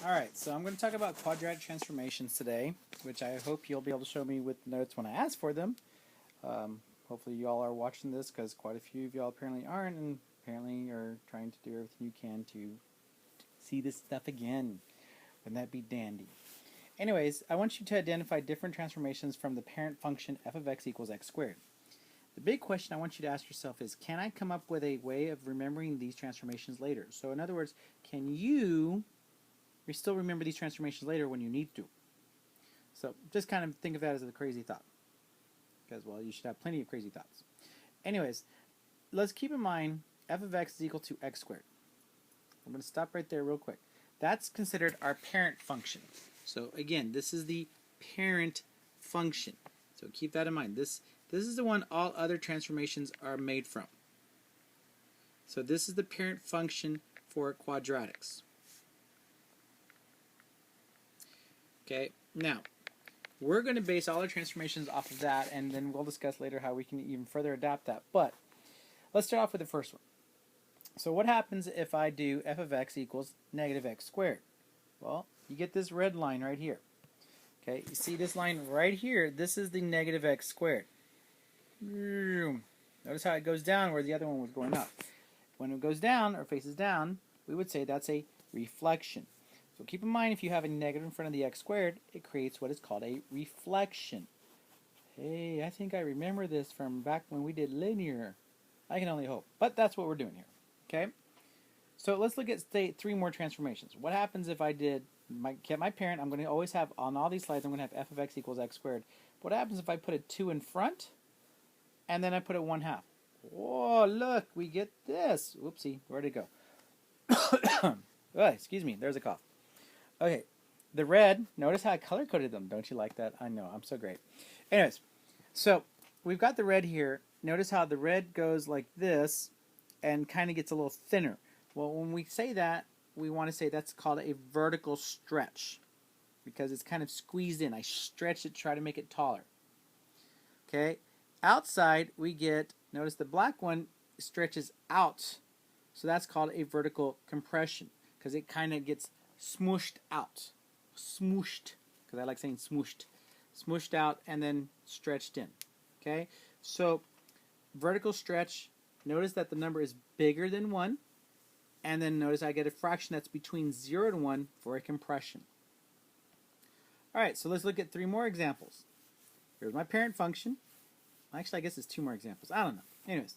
Alright, so I'm going to talk about quadratic transformations today, which I hope you'll be able to show me with notes when I ask for them. Hopefully you all are watching this because quite a few of y'all apparently aren't, and apparently are trying to do everything you can to see this stuff again. Wouldn't that be dandy? Anyways, I want you to identify different transformations from the parent function f of x equals x squared. The big question I want you to ask yourself is, can I come up with a way of remembering these transformations later? So in other words, can you still remember these transformations later when you need to? So just kind of think of that as a crazy thought. Because, well, you should have plenty of crazy thoughts. Anyways, let's keep in mind f of x is equal to x squared. I'm going to stop right there real quick. That's considered our parent function. So again, this is the parent function. So keep that in mind. This is the one all other transformations are made from. So this is the parent function for quadratics. Okay, now we're going to base all our transformations off of that, and then we'll discuss later how we can even further adapt that. But let's start off with the first one. So what happens if I do f of x equals negative x squared? Well, you get this red line right here. Okay, you see this line right here? This is the negative x squared. Notice how it goes down where the other one was going up. When it goes down or faces down, we would say that's a reflection. So keep in mind, if you have a negative in front of the x squared, it creates what is called a reflection. Hey, I think I remember this from back when we did linear. I can only hope. But that's what we're doing here. Okay? So let's look at three more transformations. What happens if I kept my parent? I'm going to always have, on all these slides, I'm going to have f of x equals x squared. But what happens if I put a 2 in front, and then I put a 1/2? Whoa, look, we get this. Whoopsie, where'd it go? Oh, excuse me, there's a cough. Okay, the red, notice how I color-coded them. Don't you like that? I know, I'm so great. Anyways, so we've got the red here. Notice how the red goes like this and kind of gets a little thinner. Well, when we say that, we want to say that's called a vertical stretch because it's kind of squeezed in. I stretch it, try to make it taller. Okay, outside we get, notice the black one stretches out. So that's called a vertical compression because it kind of gets smooshed out. Smooshed, because I like saying smooshed. Smooshed out and then stretched in. Okay, so vertical stretch, notice that the number is bigger than 1. And then notice I get a fraction that's between 0 and 1 for a compression. Alright, so let's look at 3 more examples. Here's my parent function. Actually, I guess it's 2 more examples. I don't know. Anyways,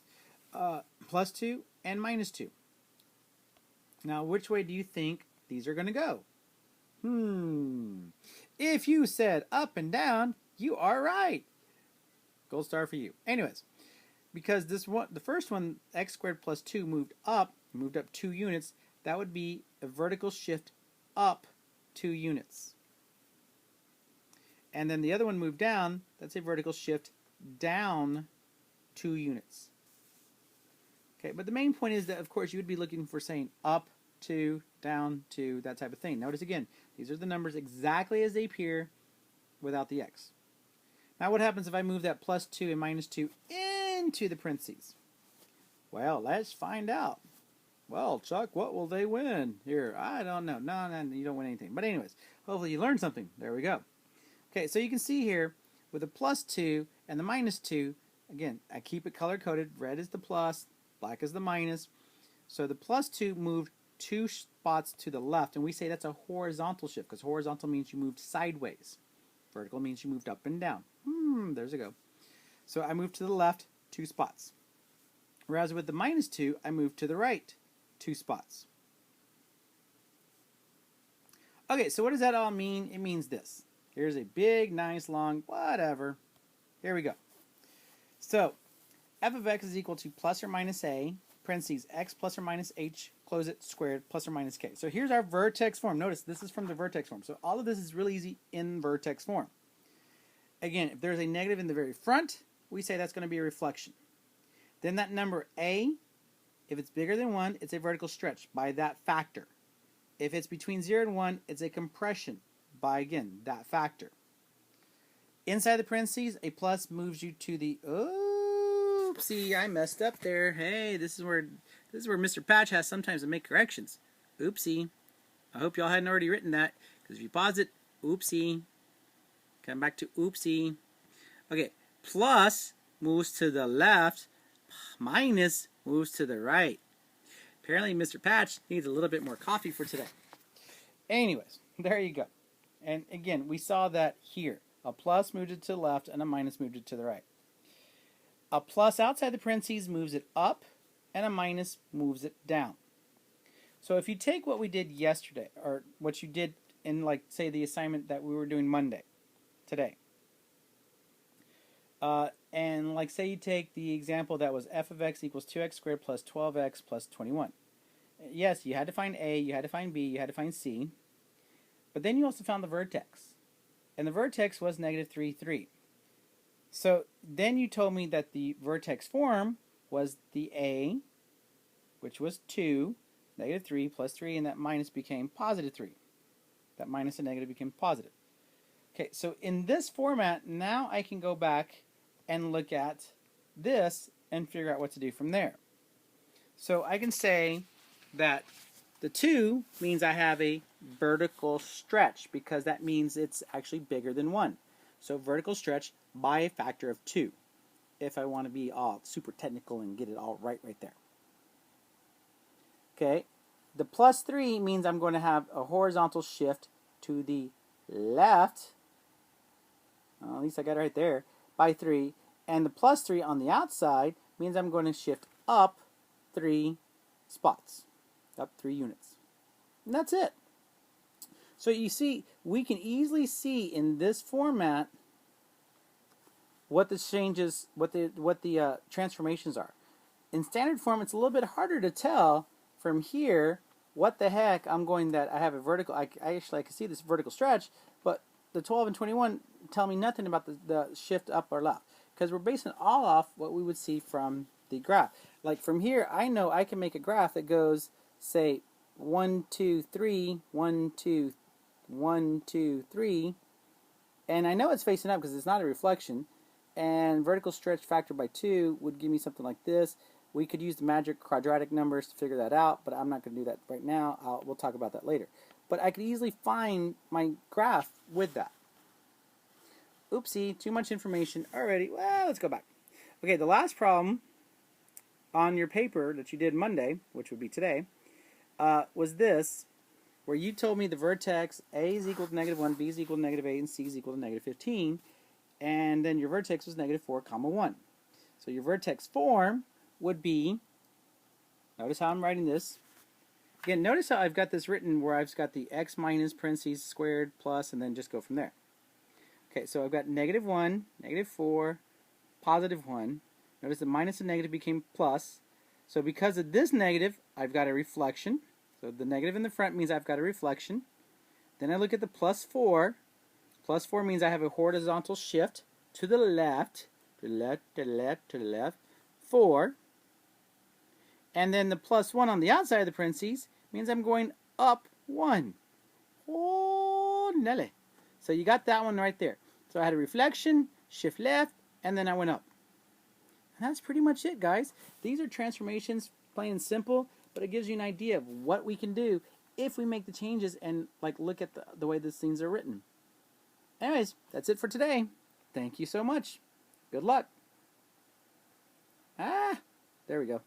plus 2 and minus 2. Now, which way do you think these are going to go? If you said up and down, you are right. Gold star for you. Anyways, because this one, the first one, x squared plus 2 moved up 2 units, that would be a vertical shift up 2 units. And then the other one moved down, that's a vertical shift down 2 units. Okay, but the main point is that, of course, you would be looking for saying up 2, down 2, that type of thing. Notice again, these are the numbers exactly as they appear without the x. Now what happens if I move that plus 2 and minus 2 into the parentheses? Well, let's find out. Well, Chuck, what will they win? Here, I don't know. No, you don't win anything. But anyways, hopefully you learned something. There we go. Okay, so you can see here with the plus 2 and the minus 2, again, I keep it color-coded. Red is the plus, black is the minus. So the plus 2 moved 2 spots to the left, and we say that's a horizontal shift because horizontal means you moved sideways. Vertical means you moved up and down. There's a go. So I moved to the left 2 spots. Whereas with the minus 2, I moved to the right 2 spots. Okay, so what does that all mean? It means this. Here's a big, nice, long, whatever. Here we go. So, f of x is equal to plus or minus a, parentheses, x plus or minus h, close it, squared, plus or minus k. So here's our vertex form. Notice this is from the vertex form. So all of this is really easy in vertex form. Again, if there's a negative in the very front, we say that's going to be a reflection. Then that number a, if it's bigger than 1, it's a vertical stretch by that factor. If it's between 0 and 1, it's a compression by, again, that factor. Inside the parentheses, a plus moves you to the, oopsie, I messed up there. Hey, this is where Mr. Patch has sometimes to make corrections. Oopsie. I hope y'all hadn't already written that, because if you pause it, oopsie. Come back to oopsie. Okay, plus moves to the left, minus moves to the right. Apparently Mr. Patch needs a little bit more coffee for today. Anyways, there you go. And again, we saw that here. A plus moved it to the left and a minus moved it to the right. A plus outside the parentheses moves it up and a minus moves it down. So if you take what we did yesterday, or what you did in, like, say, the assignment that we were doing Monday, today, and like say you take the example that was f of x equals 2x squared plus 12x plus 21. Yes, you had to find a, you had to find b, you had to find c, but then you also found the vertex. And the vertex was negative 3, 3. So then you told me that the vertex form was the a, which was 2, negative 3 plus 3, and that minus became positive 3. That minus and negative became positive. Okay, so in this format, now I can go back and look at this and figure out what to do from there. So I can say that the 2 means I have a vertical stretch, because that means it's actually bigger than 1. So vertical stretch by a factor of 2, if I want to be all super technical and get it all right there. Okay, the plus 3 means I'm going to have a horizontal shift to the left. Well, at least I got it right there, by 3. And the plus 3 on the outside means I'm going to shift up 3 spots, up 3 units. And that's it. So you see, we can easily see in this format what the changes, what the transformations are. In standard form, it's a little bit harder to tell from here what the heck I'm going, that I have a vertical, I can see this vertical stretch, but the 12 and 21 tell me nothing about the shift up or left, because we're basing it all off what we would see from the graph. Like from here, I know I can make a graph that goes, say, 1, 2, 3, 1, 2, 1, 2, 3, and I know it's facing up because it's not a reflection, and vertical stretch factored by 2 would give me something like this. We could use the magic quadratic numbers to figure that out, but I'm not going to do that right now. We'll talk about that later. But I could easily find my graph with that. Oopsie, too much information already. Well, let's go back. Okay, the last problem on your paper that you did Monday, which would be today, was this, where you told me the vertex A is equal to negative 1, B is equal to negative 8, and C is equal to negative 15, and then your vertex was negative 4, comma 1. So your vertex form would be, notice how I'm writing this. Again, notice how I've got this written where I've got the x minus parentheses squared plus, and then just go from there. Okay, so I've got negative 1, negative 4, positive 1. Notice the minus and negative became plus. So because of this negative, I've got a reflection. So the negative in the front means I've got a reflection. Then I look at the plus 4. Plus 4 means I have a horizontal shift to the left, to the left, to the left, to the left, 4. And then the plus 1 on the outside of the parentheses means I'm going up 1. Oh, Nelly. So you got that one right there. So I had a reflection, shift left, and then I went up. And that's pretty much it, guys. These are transformations, plain and simple, but it gives you an idea of what we can do if we make the changes and like look at the way these things are written. Anyways, that's it for today. Thank you so much. Good luck. There we go.